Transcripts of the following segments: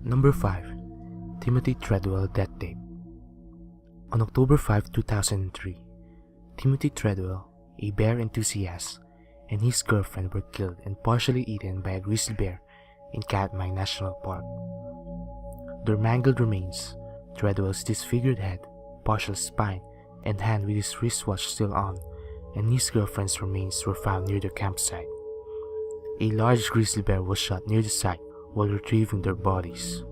Number 5. Timothy Treadwell Death Tape. On October 5, 2003, Timothy Treadwell, a bear enthusiast, and his girlfriend were killed and partially eaten by a grizzly bear in Katmai National Park. Their mangled remains, Treadwell's disfigured head, partial spine, and hand with his wristwatch still on, and his girlfriend's remains were found near their campsite. A large grizzly bear was shot near the site while retrieving their bodies.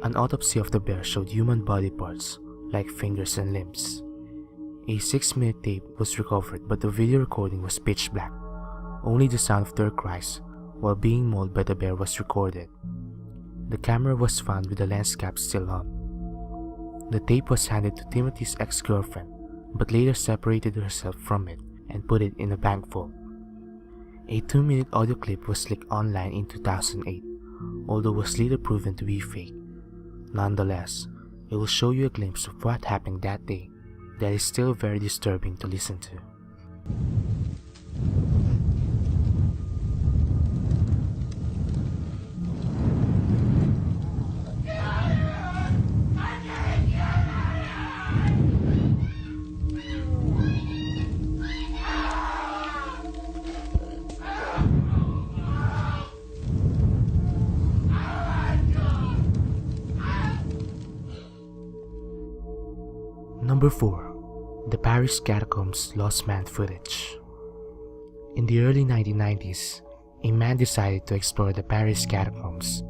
An autopsy of the bear showed human body parts like fingers and limbs. A 6-minute tape was recovered, but the video recording was pitch black. Only the sound of their cries while being mauled by the bear was recorded. The camera was found with the lens cap still on. The tape was handed to Timothy's ex-girlfriend, but later separated herself from it and put it in a bank vault. A 2-minute audio clip was leaked online in 2008, although was later proven to be fake. Nonetheless, it will show you a glimpse of what happened that day that is still very disturbing to listen to. Number 4. The Paris Catacombs Lost Man Footage. In the early 1990s, a man decided to explore the Paris Catacombs,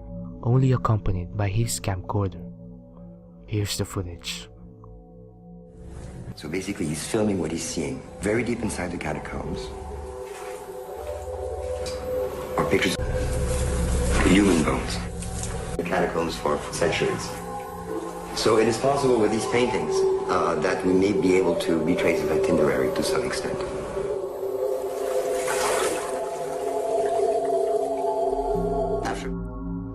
only accompanied by his camcorder. Here's the footage. So basically he's filming what he's seeing. Very deep inside the catacombs are pictures of human bones. The catacombs for centuries. So it is possible with these paintings that we may be able to retrace his itinerary to some extent.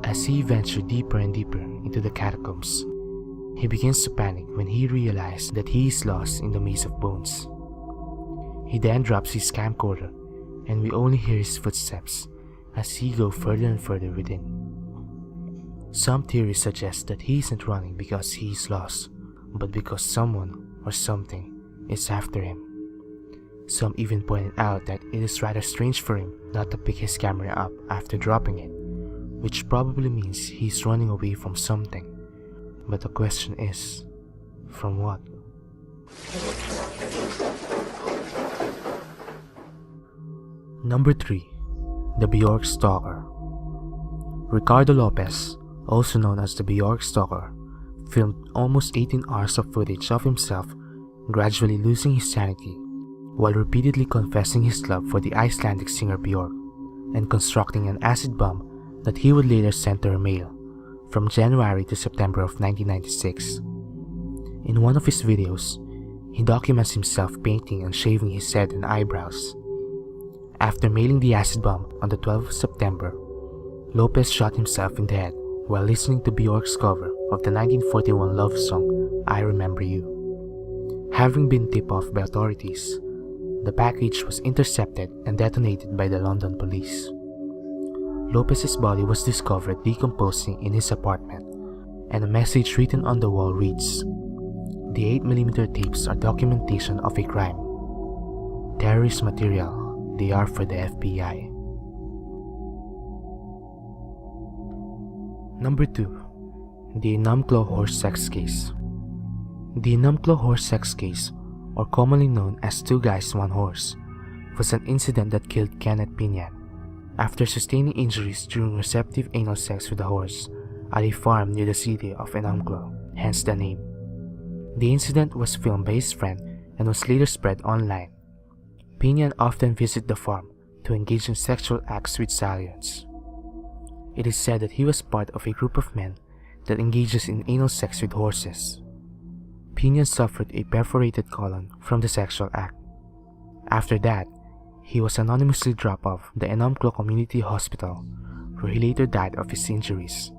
As he ventured deeper and deeper into the catacombs, he begins to panic when he realizes that he is lost in the maze of bones. He then drops his camcorder, and we only hear his footsteps as he goes further and further within. Some theories suggest that he isn't running because he is lost, but because someone or something is after him. Some even pointed out that it is rather strange for him not to pick his camera up after dropping it, which probably means he's running away from something. But the question is, from what? Number 3. The Bjork Stalker. Ricardo Lopez, also known as the Bjork Stalker, filmed almost 18 hours of footage of himself gradually losing his sanity while repeatedly confessing his love for the Icelandic singer Bjork and constructing an acid bomb that he would later send to her mail from January to September of 1996. In one of his videos, he documents himself painting and shaving his head and eyebrows. After mailing the acid bomb on the 12th of September, Lopez shot himself in the head while listening to Bjork's cover of the 1941 love song I Remember You. Having been tipped off by authorities, the package was intercepted and detonated by the London police. Lopez's body was discovered decomposing in his apartment, and a message written on the wall reads, "The 8mm tapes are documentation of a crime. Terrorist material, they are for the FBI." Number 2. The Enumclaw Horse Sex Case. The Enumclaw Horse Sex Case, or commonly known as Two Guys, One Horse, was an incident that killed Kenneth Pinyan after sustaining injuries during receptive anal sex with a horse at a farm near the city of Enumclaw, hence the name. The incident was filmed by his friend and was later spread online. Pinyan often visited the farm to engage in sexual acts with stallions. It is said that he was part of a group of men that engages in anal sex with horses. Pinyan suffered a perforated colon from the sexual act. After that, he was anonymously dropped off the Enumclaw Community Hospital, where he later died of his injuries.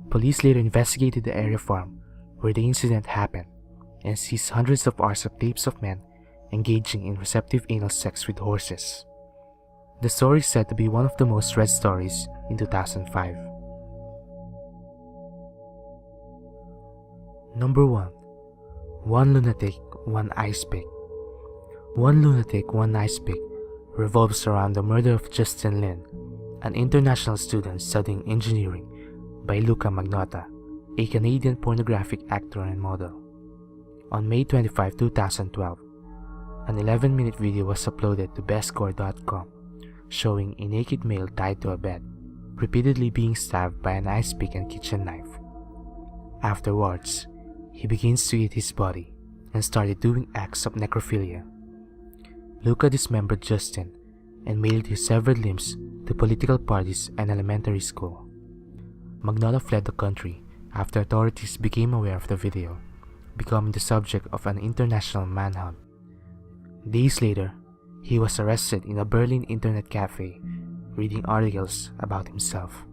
Police later investigated the area farm where the incident happened and seized hundreds of hours of tapes of men engaging in receptive anal sex with horses. The story is said to be one of the most read stories in 2005. Number 1. One Lunatic, One Ice Pick. One Lunatic, One Ice Pick revolves around the murder of Justin Lin, an international student studying engineering, by Luca Magnotta, a Canadian pornographic actor and model. On May 25, 2012, an 11-minute video was uploaded to bestcore.com showing a naked male tied to a bed, repeatedly being stabbed by an ice pick and kitchen knife. Afterwards, he begins to eat his body and started doing acts of necrophilia. Luca dismembered Justin and mailed his severed limbs to political parties and elementary school. Magnotta fled the country after authorities became aware of the video, becoming the subject of an international manhunt. Days later, he was arrested in a Berlin internet cafe, reading articles about himself.